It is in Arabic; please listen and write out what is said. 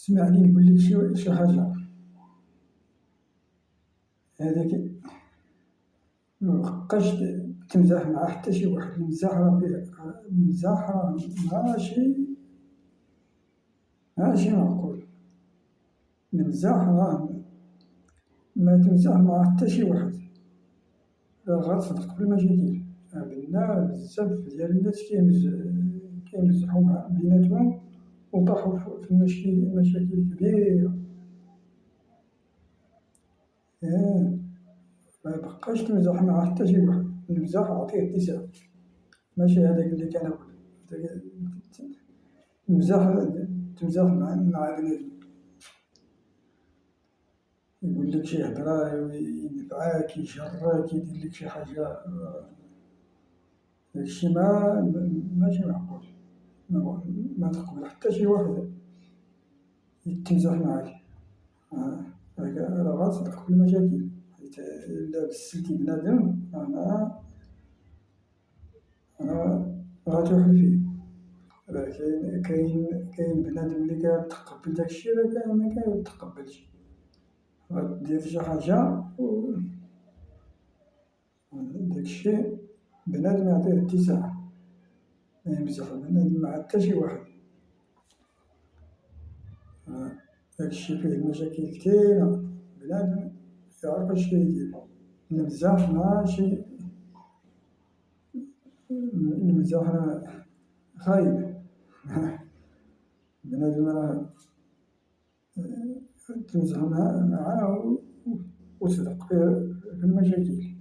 اسمعني نقول لك شي حاجة. هذاك مبقاش تمزح مع حتى شي واحد. المزاح راه فيه، المزاح راه ماشي معقول. المزاح راه ما تمزح مع حتى شي واحد، راه غتصدق في المشاكل. قابلنا بزاف ديال الناس كيمزحو مع بيناتهم وطاحو في مشاكل كبيرة. ميبقاش تمزح مع حتى شي واحد. المزاح عطيه اتساع، ماشي هذاك اللي كنقول. المزاح تمزح مع بنادم يقول لك شي هضرة، ينفعك، يجرك، يدير لك شي حاجة. داك الشي ماشي معقول. ما تقبل حتى شي واحد يتمزح معاك. هاك راه غتصدق في المشاكل، حيت إلا بسلتي بنادم أنا غتوحل فيه. راه كاين بنادم اللي كيتقبل داك الشي، راه كاين ما كيتقبلش. غدير شي حاجة داك الشي بنادم يعطيه اتساع، ميمزح بنادم مع حتى شي واحد. داك الشي فيه مشاكل كتيرة. بنادم يعرف اش كيدير. المزاح ماشي، المزاح راه خايب. بنادم راه تمزح معاه وتصدق في المشاكل.